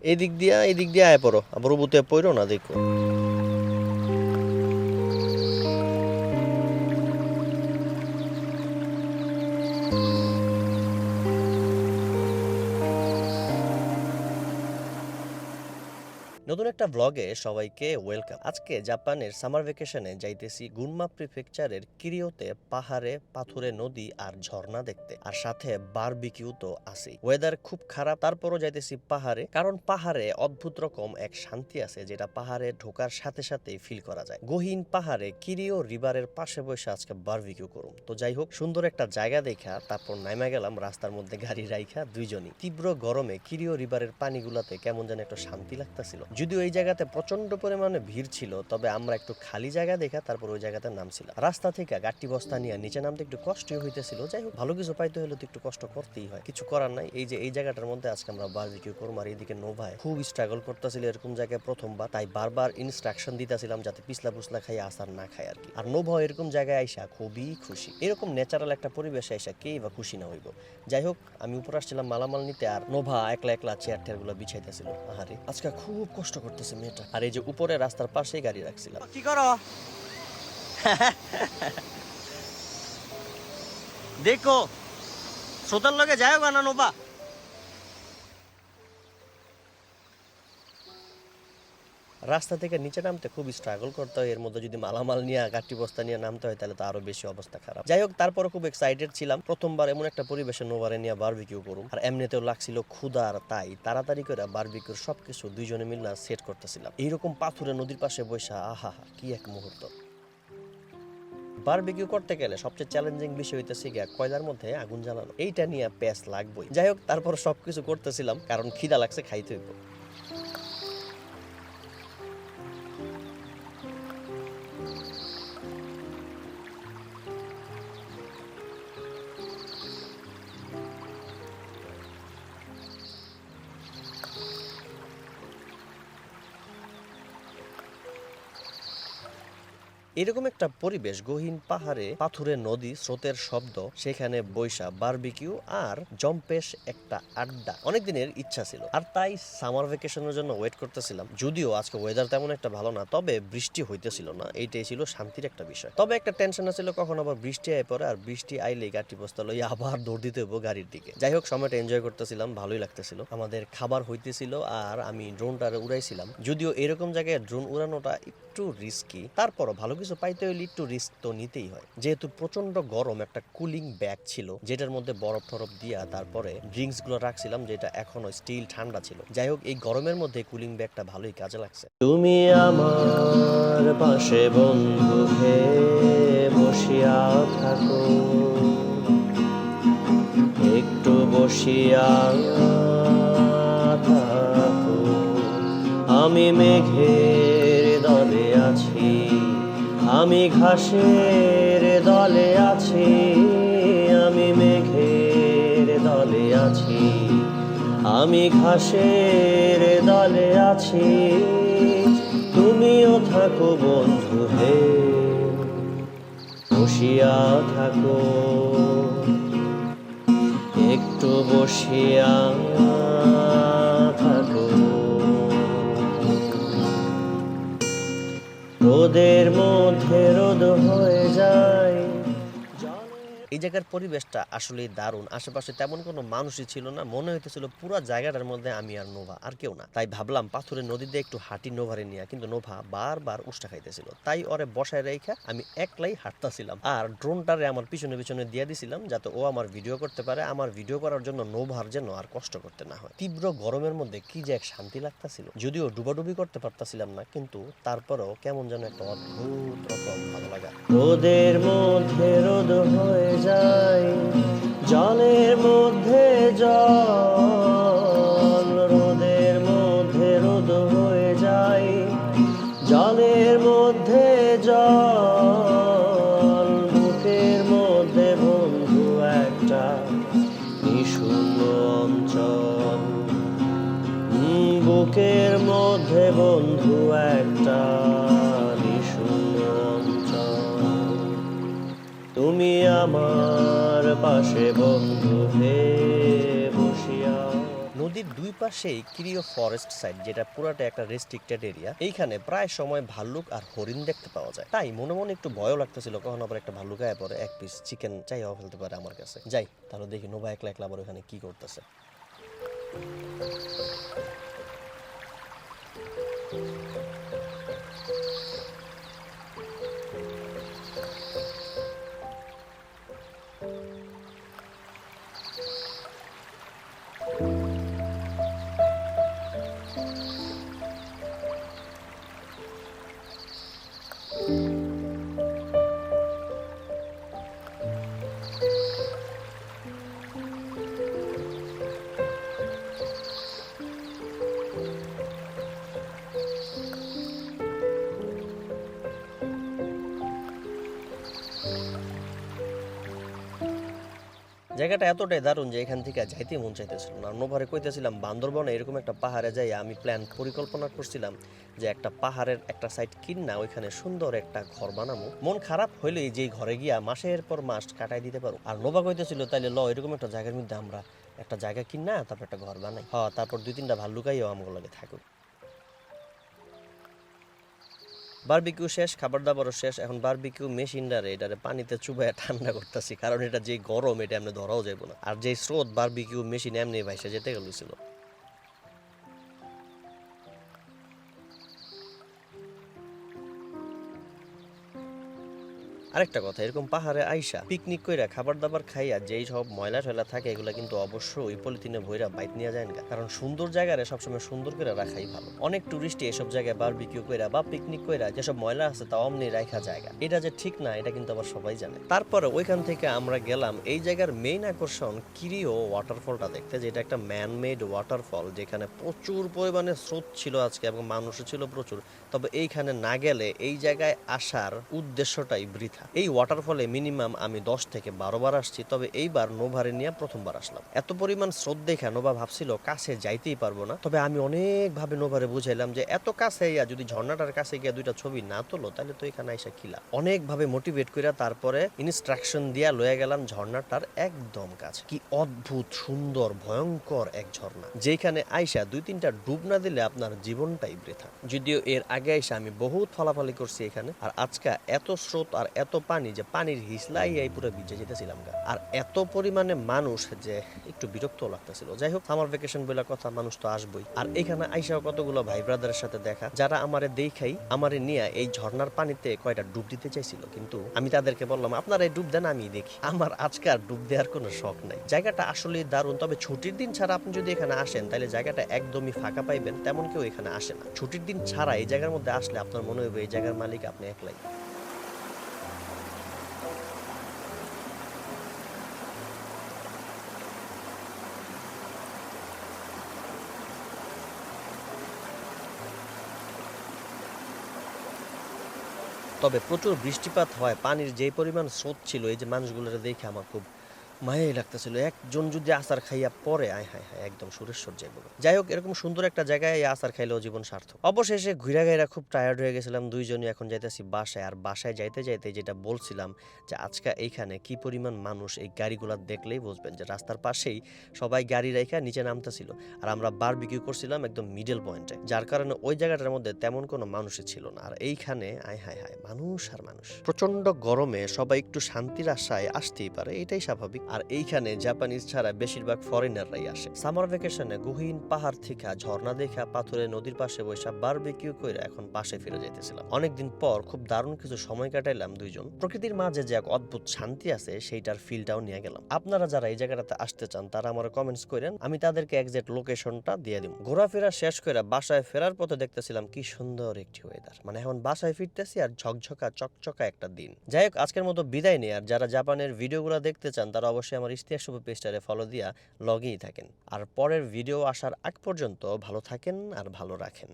এই দিক দিয়ে আয় পড়ো, আবার উবুতে পড়ো না দেখো। নতুন একটা ব্লগে সবাইকে ওয়েলকাম। আজকে জাপানের সামার ভ্যাকেশনে যাইতেছি গুনমা প্রিফেকচারের কিরিওতে পাহাড়ে, পাথুরে নদী আর ঝর্ণা দেখতে, আর সাথে বারবিকিউ তো আছেই। ওয়েদার খুব খারাপ, তারপরও যাইতেছি পাহাড়ে, কারণ পাহাড়ে অদ্ভুত রকম এক শান্তি আছে যেটা পাহাড়ে ঢোকার সাথে সাথেই ফিল করা যায়। গহীন পাহাড়ে কিরিও রিভারের পাশে বসে আজকে বারবিকিউ করুম। তো যাই হোক, সুন্দর একটা জায়গা দেখা তারপর নাইমা গেলাম রাস্তার মধ্যে গাড়ি রাইখা দুইজনই। তীব্র গরমে কিরিও রিভারের পানিগুলাতে কেমন যেন একটা শান্তি লাগতেছিল। যদিও এই জায়গাতে প্রচন্ড পরিমাণে ভিড় ছিল, তবে আমরা একটু খালি জায়গা দেখা তারপর ওই জায়গাতে নামছিলাম। রাস্তা থেকে গাট্টি বস্তা নিয়ে নিচে নামতে একটু কষ্টই হইতেছিল। যাই হোক, ভালো কিছু পাইতে হলে তো একটু কষ্ট করতেই হয়, কিছু করার নাই। এই যে এই জায়গাটার মধ্যে আজকে আমরা বারবিকিউ করবো, আর এইদিকে নোভায় খুব স্ট্রাগল করতেছিল এরকম জায়গায় প্রথমবার, তাই বারবার ইনস্ট্রাকশন দিতেছিলাম যাতে পিছলা পুছলা খাই আসার না খায় আর কি। আর নোভা এরকম জায়গায় আইসা খুবই খুশি। এরকম ন্যাচারাল একটা পরিবেশে আইসা কেই বা খুশি না হইব। যাই হোক, আমি উপর আসছিলাম মালামাল নিতে, আর নোভা একলা একলা চেয়ার টেয়ার গুলো বিছাইতেছিল। আহারে, আজকে খুব কষ্ট করতেছে মেয়েটা। আর এই যে উপরে রাস্তার পাশেই গাড়ি রাখছিলাম। কি করো? দেখো শ্রোতার লগে যায় না নোভা। রাস্তা থেকে নিচে নামতে খুব স্ট্রাগল করতে হয়, এর মধ্যে যদি মালামাল নিয়ে গাঠি বস্তা নিয়ে নামতে হয় তাহলে তো আরো বেশি অবস্থা খারাপ। যাই হোক, তারপরে খুব এক্সাইটেড ছিলাম, প্রথমবার এমন একটা পরিবেশে নোভারে নিয়ে বারবিকিউ করুম। আর এমনিতেও লাগছিল ক্ষুধা, আর তাই তাড়াতাড়ি করে বারবিকিউর সবকিছু দুইজনে মিলে সেট করতেছিলাম। এইরকম পাথুরে নদীর পাশে বসে আহা হা, কি এক মুহূর্ত। বারবিকিউ করতে গেলে সবচেয়ে চ্যালেঞ্জিং বিষয় হইতেছে গিয়া কয়লার মধ্যে আগুন জ্বালানো। এইটা নিয়ে প্যাস লাগবেই। যাই হোক, তারপর সবকিছু করতেছিলাম কারণ খিদা লাগছে, খাইতে হইব। এরকম একটা পরিবেশ, গহীন পাহাড়ে, পাথুরে নদী, স্রোতের শব্দ, সেখানে বৈশা বারবিকিউ আর জম্পেশ একটা আড্ডা অনেক দিনের ইচ্ছা ছিল। আর তাই সামার ভ্যাকেশনের জন্য ওয়েট করতেছিলাম। যদিও আজকে ওয়েদার তেমন একটা ভালো না, তবে বৃষ্টি হইতেছিল না, এইটাই ছিল শান্তির একটা বিষয়। তবে একটা টেনশন ছিল কখন আবার বৃষ্টি আয় পড়ে, আর বৃষ্টি আইলে গাড়ি বস্তা লই আবার দৌড় দিতে হইব গাড়ির দিকে। যাই হোক, সময়টা এনজয় করতেছিলাম, ভালোই লাগতেছিল। আমাদের খাবার হইতেছিল আর আমি ড্রোনটা উড়াইছিলাম। যদিও এরকম জায়গায় ড্রোন উড়ানোটা একটু রিস্কি, তারপরও ভালো কিছু পাইতে হইলে একটু রিস্ক তো নিতেই হয়। যেহেতু প্রচন্ড গরম, একটা কুলিং ব্যাগ ছিল যেটার মধ্যে বরফ টরফ দিয়া তারপরে ড্রিঙ্কস গুলো রাখছিলাম, যেটা এখনো স্টিল ঠান্ডা ছিল। যাই হোক, এই গরমের মধ্যে কুলিং ব্যাগটা ভালোই কাজে লাগছে। তুমি আমার পাশে বন্ধু হে বসিয়া থাকো, একটু বসিয়া থাকো। আমি মেঘের দলে আছি, আমি ঘাসের দলে আছি, আমি মেঘের দলে আছি, আমি ঘাসের দলে আছি। তুমিও থাকো বন্ধু হে বসিয়া থাকো, একটু বসিয়া থাকো। রোদের মধ্যে রোদ হয়ে যায়। এই জায়গার পরিবেশটা আসলে দারুণ। আশেপাশে তেমন কোনো মানুষই ছিল না, মনে হইতেছিল পুরো জায়গাটার মধ্যে আমি আর নোভা, আর কেউ না। তাই ভাবলাম পাথরের নদীতে একটু হাঁটি নোভারে নিয়ে, কিন্তু নোভা বারবার উষ্টা খাইতেছিল, তাই ওরে বসায় রেখা আমি একলাই হাঁটতাছিলাম। আর ড্রোনটারে আমার পিছনে পিছনে দিয়ে দিছিলাম যাতে ও আমার ভিডিও করতে পারে। আমার ভিডিও করার জন্য নোভার যেন আর কষ্ট করতে না হয়। তীব্র গরমের মধ্যে কি যে এক শান্তি লাগতাছিল। যদিও ডুবাডুবি করতে পারতাছিলাম না, কিন্তু তারপরেও কেমন যেন একটা অদ্ভুত রকম ভালো লাগা। রোদের মধ্যে রোদ হয়ে যায়, জলের মধ্যে জল, রোদের মধ্যে রোদ হয়ে যায়, জলের মধ্যে জল। বুকের মধ্যে বন্ধু একটা নিঃশূন্য অঞ্চল, বুকের মধ্যে বন্ধু একটা নিঃশূন্য অঞ্চল। তুমি আমার পাশে বন্ধু হে বসিয়া। নদী নদীর দুই পাশেই কিরিও ফরেস্ট সাইড, যেটা পুরাটা একটা রেস্ট্রিক্টেড এরিয়া। এইখানে প্রায় সময় ভাল্লুক আর হরিণ দেখতে পাওয়া যায়। তাই মনে মনে একটু ভয়ও লাগতেছিল, কখন আবার একটা ভাল্লুক আয় পরে এক পিস চিকেন চাইও ফেলতে পারে আমার কাছে। যাই তাহলে দেখি নোভা একলা একলা আবার ওখানে কি করতেছে। জায়গাটা এতটাই দারুণ যে এখান থেকে যাইতে মন চাইতেছিল না। নোভারে কইতেছিলাম বান্দরবনে এরকম একটা পাহাড়ে যাই আমি পরিকল্পনা করছিলাম যে একটা পাহাড়ের একটা সাইড কিনা ওইখানে সুন্দর একটা ঘর বানাবো। মন খারাপ হইলেই যেই ঘরে গিয়া মাসের পর মাস কাটাই দিতে পারো। আর নোভা কইতেছিল তাইলে এরকম একটা জায়গার মধ্যে আমরা একটা জায়গা কিনা তারপর একটা ঘর বানাই। তারপর 2-3টা ভাল্লুকাইও আমার লাগে থাকুক। বারবিকিউ শেষ, খাবার দাবারও শেষ। এখন বারবিকিউ এটারে পানিতে চুবাইয়া ঠান্ডা করতেছি, কারণ এটা যে গরম এটা এমনি ধরাও যাইব না। আর যে স্রোত বারবিকিউ মেশিন এমনি ভাইসা যেতে গেছিল। আরেকটা কথা, এরকম পাহাড়ে আইসা পিকনিক কইরা খাবার দাবার খাইয়া যেই সব ময়লা টয়লা থাকে এগুলা কিন্তু অবশ্যই পলিথিনে ভইরা বাইট নিয়ে যায় না, কারণ সুন্দর জায়গায় সবসময় সুন্দর করে রাখাই ভালো। অনেক টুরিস্ট এসব জায়গায় বারবিকিউ কইরা বা পিকনিক কইরা যেসব ময়লা আছে তা অমনি রাখা জায়গা, এটা যে ঠিক না এটা কিন্তু আবার সবাই জানে। তারপরে ওইখান থেকে আমরা গেলাম এই জায়গার মেইন আকর্ষণ কিরিও ওয়াটারফলটা দেখতে, যেটা একটা ম্যান মেড ওয়াটারফল, যেখানে প্রচুর পরিমাণে স্রোত ছিল আজকে এবং মানুষও ছিল প্রচুর। তবে এইখানে না গেলে এই জায়গায় আসার উদ্দেশ্যটাই বৃথা। এই ওয়াটারফলে মিনিমাম আমি 10 থেকে 12 বার আসছি, তবে এইবার নোভারে নিয়ে প্রথমবার আসলাম। এত পরিমাণ স্রোত দেখা নোভা ভাবছিল কাছে যাইতেই পারবো না, তবে আমি অনেকভাবে নোভারে বুঝাইলাম যে এত কাছে যদি ঝর্ণাটার কাছে গিয়ে 2টা ছবি না তোলো তাহলে তো এখানে আইসা খিলা। অনেকভাবে মোটিভেট কইরা তারপরে ইনস্ট্রাকশন দিয়া লয়ে গেলাম ঝর্ণাটার একদম কাছে। কি অদ্ভুত সুন্দর ভয়ঙ্কর এক ঝর্ণা, যেখানে আইসা 2-3টা ডুব না দিলে আপনার জীবনটাই বৃথা। যদিও এর আগে আইসা আমি বহুত ফলাফলি করছি এখানে, আর আজকে এত স্রোত আর এত পানি যে পানির হিসলাই পুরো ভিজে যেতেছিলাম গা। আর এত পরিমাণে মানুষ যে একটু বিরক্ত লাগতেছিল। যাই হোক, সামার ভ্যাকেশন বলে কথা, মানুষ তো আসবেই। আর এখানে আইসাও কতগুলো ভাই ব্রাদারের সাথে দেখা, যারা আমারে দেখাই আমারে নিয়ে এই ঝর্ণার পানিতে কয়টা ডুব দিতে চাইছিল, কিন্তু আমি তাদেরকে বললাম আপনারা এই ডুব দেন আমি দেখি, আমার আজকে আর ডুব দেওয়ার কোনো শখ নাই। জায়গাটা আসলে দারুণ, তবে ছুটির দিন ছাড়া আপনি যদি এখানে আসেন তাহলে জায়গাটা একদমই ফাঁকা পাইবেন, তেমন কেউ এখানে আসে না। ছুটির দিন ছাড়া এই জায়গার মধ্যে আসলে আপনার মনে হবে এই জায়গার মালিক আপনি একলাই। তবে প্রচুর বৃষ্টিপাত হয়, পানির যে পরিমাণ স্রোত ছিল এই যে মানুষগুলোর দেখে আমার খুব মায়াই লাগতেছিল। একজন যদি আচার খাইয়া পরে আয় হায় হায় একদম সুরেশ্বর যাইব। যাই হোক, এরকম সুন্দর একটা জায়গায় আচার খাইলেও জীবন সার্থক। অবশেষে ঘুরা গাইরা খুব টায়ার্ড হয়ে গেছিলাম দুইজনই। এখন যাইতেছি বাসায়। আর বাসায় যাইতে যাইতে যেটা বলছিলাম যে আজকে এইখানে কি পরিমাণ মানুষ, এই গাড়িগুলো দেখলেই বুঝবেন যে রাস্তার পাশেই সবাই গাড়ি রাইখা নিচে নামতেছিল। আর আমরা বারবিকিউ করছিলাম একদম মিডল পয়েন্টে, যার কারণে ওই জায়গাটার মধ্যে তেমন কোনো মানুষই ছিল না। আর এইখানে আয় হায় হায় মানুষ আর মানুষ। প্রচন্ড গরমে সবাই একটু শান্তির আশায় আসতেই পারে, এটাই স্বাভাবিক। আর এইখানে জাপানিজ ছাড়া বেশিরভাগ ফরেনাররাই আসে। সামার ভ্যাকেশনে গহীন পাহাড় থেকে ঝর্ণা দেখা পাথরে নদীর পাশে বসে বারবিকিউ কইরা এখন পাশে ফিরে যাইতেছিলাম। অনেকদিন পর খুব দারুণ কিছু সময় কাটাইলাম দুইজন। প্রকৃতির মাঝে যে এক অদ্ভুত শান্তি আছে সেইটার ফিলটাও নিয়ে গেলাম। আপনারা যারা এই জায়গাটাতে আসতে চান তারা আমার কমেন্টস করেন, আমি তাদেরকে এক্সাক্ট লোকেশনটা দিয়ে দিব। ঘোরাফেরা শেষ করে বাসায় ফেরার পথে দেখতেছিলাম কি সুন্দর একটি ওয়েদার, মানে এখন বাসায় ফিরতেছি আর ঝকঝকা চকচকা একটা দিন। যাই হোক, আজকের মতো বিদায় নেই। আর যারা জাপানের ভিডিওগুলো দেখতে চান তারা অবশ্যই আমার ইশতিয়াক শুভ পেজটারে ফলো দিয়া লগেই থাকেন। আর পরের ভিডিও আসার আগ পর্যন্ত ভালো থাকেন আর ভালো রাখেন।